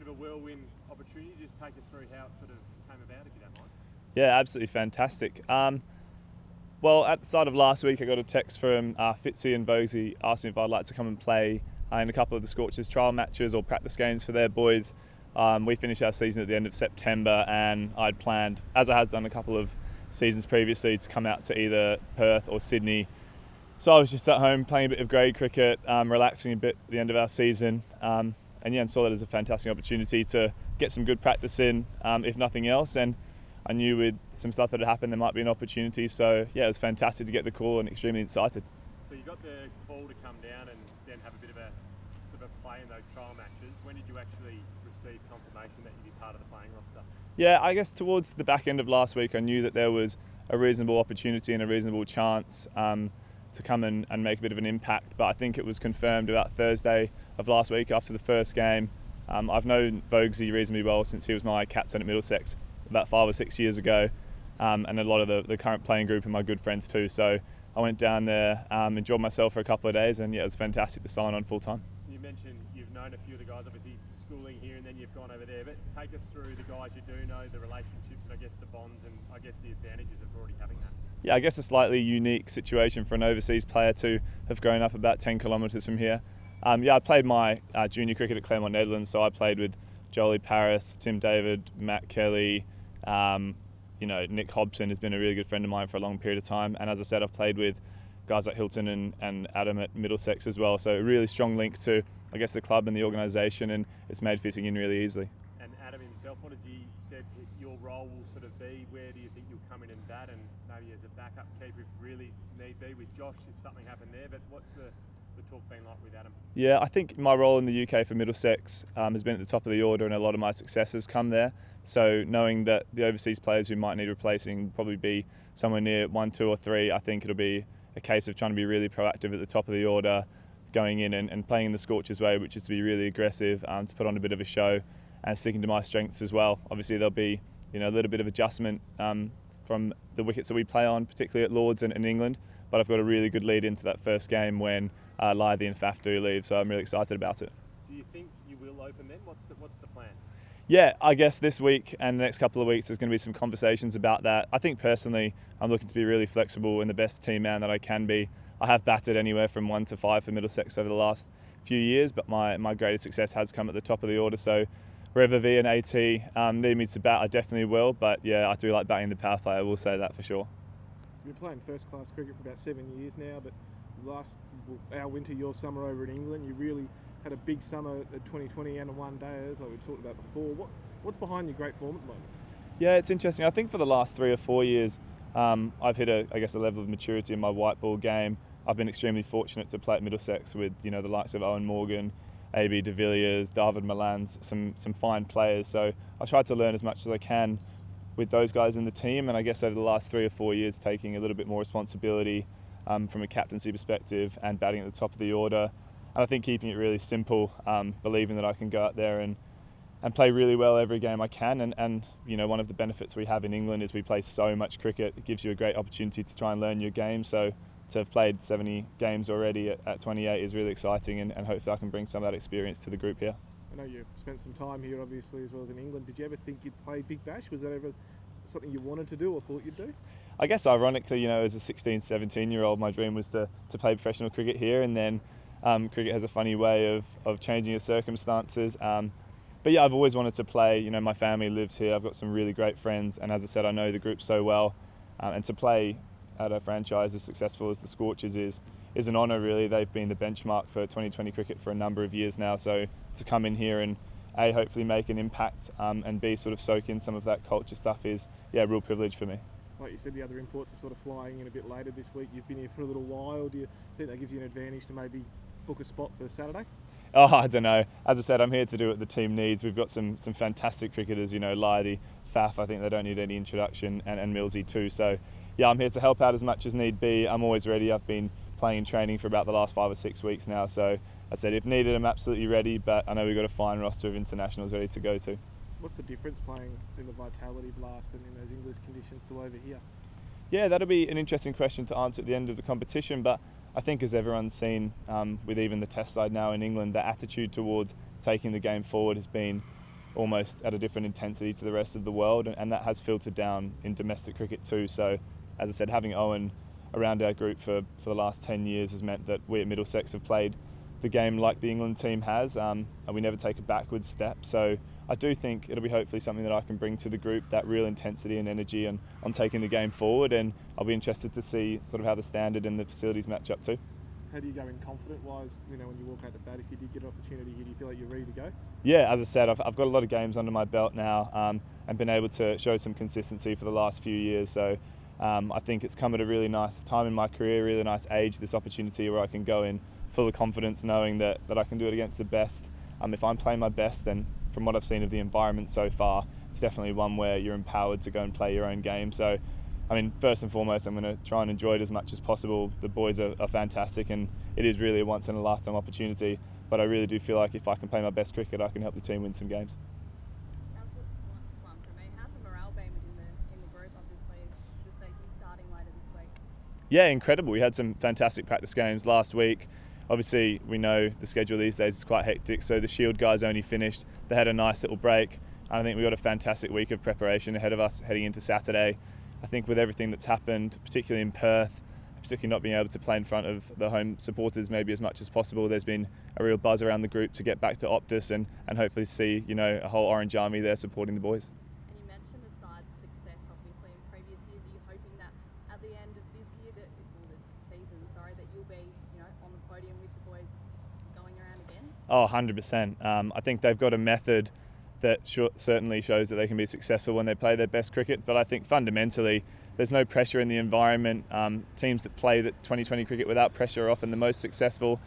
bit of a whirlwind opportunity. Just take us through how it sort of came about, if you don't mind. Yeah, absolutely fantastic. Well, at the start of last week, I got a text from Fitzy and Vogsy asking if I'd like to come and play in a couple of the Scorchers trial matches or practice games for their boys. We finished our season at the end of September, and I'd planned, as I has done a couple of seasons previously, to come out to either Perth or Sydney. So I was just at home playing a bit of grade cricket, relaxing a bit at the end of our season, and saw that as a fantastic opportunity to get some good practice in, if nothing else. And I knew with some stuff that had happened there might be an opportunity. So yeah, it was fantastic to get the call and extremely excited. So you got the call to come down and then have a bit of a sort of play in those trial matches. When did you actually receive confirmation that you'd be part of the playing roster? Yeah, I guess towards the back end of last week, I knew that there was a reasonable opportunity and a reasonable chance to come and make a bit of an impact. But I think it was confirmed about Thursday of last week after the first game. I've known Vogsy reasonably well since he was my captain at Middlesex about 5 or 6 years ago, and a lot of the current playing group are my good friends too. So I went down there, enjoyed myself for a couple of days, and yeah, it was fantastic to sign on full time. You mentioned you've known a few of the guys, obviously schooling here, and then you've gone over there. But take us through the guys you do know, the relationships, and I guess the bonds, and I guess the advantages of already having that. Yeah, I guess a slightly unique situation for an overseas player to have grown up about 10 kilometres from here. I played my junior cricket at Claremont, Netherlands, so I played with Jolie Paris, Tim David, Matt Kelly. Nick Hobson has been a really good friend of mine for a long period of time. And as I said, I've played with guys like Hilton and Adam at Middlesex as well. So a really strong link to, I guess, the club and the organisation, and it's made fitting in really easily. And Adam himself, what has he said your role will sort of be? Where do you think you'll come in and bat, and maybe as a backup keeper if really need be with Josh if something happened there? But what's the talk been like with Adam? Yeah, I think my role in the UK for Middlesex has been at the top of the order, and a lot of my success has come there. So knowing that the overseas players who might need replacing probably be somewhere near 1, 2 or 3, I think it'll be a case of trying to be really proactive at the top of the order, going in and playing in the Scorchers way, which is to be really aggressive, to put on a bit of a show and sticking to my strengths as well. Obviously there'll be a little bit of adjustment from the wickets that we play on, particularly at Lords and in England, but I've got a really good lead into that first game when Lythy and Faf do leave, so I'm really excited about it. Do you think you will open then? What's the plan? Yeah, I guess this week and the next couple of weeks there's going to be some conversations about that. I think personally I'm looking to be really flexible and the best team man that I can be. I have batted anywhere from 1 to 5 for Middlesex over the last few years, but my greatest success has come at the top of the order. So wherever V and AT need me to bat, I definitely will. But yeah, I do like batting the power play, I will say that for sure. You've been playing first class cricket for about 7 years now, but our winter, your summer over in England, you really had a big summer at 2020 and a one dayers like we talked about before. What's behind your great form at the moment? Yeah, it's interesting. I think for the last 3 or 4 years, I've hit a level of maturity in my white ball game. I've been extremely fortunate to play at Middlesex with the likes of Owen Morgan, AB de Villiers, David Milans, some fine players. So I tried to learn as much as I can with those guys in the team, and I guess over the last 3 or 4 years taking a little bit more responsibility from a captaincy perspective and batting at the top of the order. And I think keeping it really simple, believing that I can go out there and play really well every game I can. And one of the benefits we have in England is we play so much cricket. It gives you a great opportunity to try and learn your game. So to have played 70 games already at 28 is really exciting, and hopefully I can bring some of that experience to the group here. I know you've spent some time here obviously as well as in England. Did you ever think you'd play Big Bash? Was that ever something you wanted to do or thought you'd do? I guess ironically, as a 16, 17-year-old, my dream was to play professional cricket here, and then cricket has a funny way of changing your circumstances. But yeah, I've always wanted to play. My family lives here. I've got some really great friends, and as I said, I know the group so well. And to play at a franchise as successful as the Scorchers is an honour, really. They've been the benchmark for 2020 cricket for a number of years now. So to come in here and A, hopefully make an impact, and B, sort of soak in some of that culture stuff is, a real privilege for me. Like you said, the other imports are sort of flying in a bit later this week. You've been here for a little while. Do you think that gives you an advantage to maybe book a spot for Saturday? Oh, I don't know. As I said, I'm here to do what the team needs. We've got some fantastic cricketers, Lythy, Faf, I think they don't need any introduction, and Millsy too. So yeah, I'm here to help out as much as need be. I'm always ready. I've been playing and training for about the last 5 or 6 weeks now. So I said, if needed, I'm absolutely ready, but I know we've got a fine roster of internationals ready to go to. What's the difference playing in the Vitality Blast and in those English conditions to over here? Yeah, that'll be an interesting question to answer at the end of the competition, but I think as everyone's seen with even the test side now in England, the attitude towards taking the game forward has been almost at a different intensity to the rest of the world, and that has filtered down in domestic cricket too. So, as I said, having Owen around our group for the last 10 years has meant that we at Middlesex have played the game like the England team has, and we never take a backward step. So I do think it'll be hopefully something that I can bring to the group, that real intensity and energy and on taking the game forward, and I'll be interested to see sort of how the standard and the facilities match up too. How do you go in confident-wise, when you walk out to bat, if you did get an opportunity, do you feel like you're ready to go? Yeah, as I said, I've got a lot of games under my belt now, and been able to show some consistency for the last few years. So I think it's come at a really nice time in my career, really nice age, this opportunity where I can go in full of confidence, knowing that I can do it against the best. If I'm playing my best, then from what I've seen of the environment so far, it's definitely one where you're empowered to go and play your own game. So first and foremost, I'm going to try and enjoy it as much as possible. The boys are fantastic, and it is really a once in a lifetime opportunity, but I really do feel like if I can play my best cricket, I can help the team win some games. How's the morale been in the group, obviously, the season starting later this week? Yeah, incredible. We had some fantastic practice games last week. Obviously, we know the schedule these days is quite hectic, so the Shield guys only finished. They had a nice little break, and I think we got a fantastic week of preparation ahead of us heading into Saturday. I think with everything that's happened, particularly in Perth, particularly not being able to play in front of the home supporters maybe as much as possible, there's been a real buzz around the group to get back to Optus and hopefully see a whole Orange Army there supporting the boys. And you mentioned the side's success, obviously, in previous years. Are you hoping that at the end of this year, that you'll be on the podium with the boys going around again? Oh, 100%. I think they've got a method that certainly shows that they can be successful when they play their best cricket. But I think fundamentally, there's no pressure in the environment. Teams that play the 2020 cricket without pressure are often the most successful.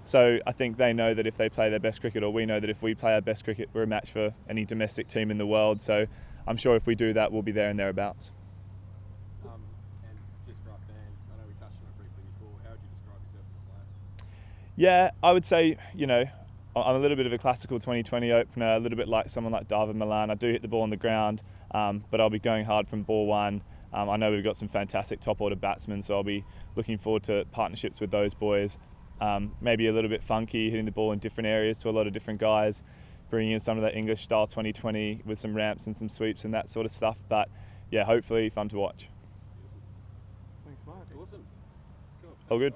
So I think they know that if they play their best cricket, or we know that if we play our best cricket, we're a match for any domestic team in the world. So I'm sure if we do that, we'll be there and thereabouts. And just for our fans, I know we touched on it briefly before, how would you describe yourself as a player? Yeah, I would say, I'm a little bit of a classical 2020 opener, a little bit like someone like David Milan. I do hit the ball on the ground, but I'll be going hard from ball one. I know we've got some fantastic top order batsmen, so I'll be looking forward to partnerships with those boys. Maybe a little bit funky, hitting the ball in different areas to a lot of different guys, bringing in some of that English style 2020 with some ramps and some sweeps and that sort of stuff. But yeah, hopefully fun to watch. Thanks, Mark. Awesome. Cool. All good.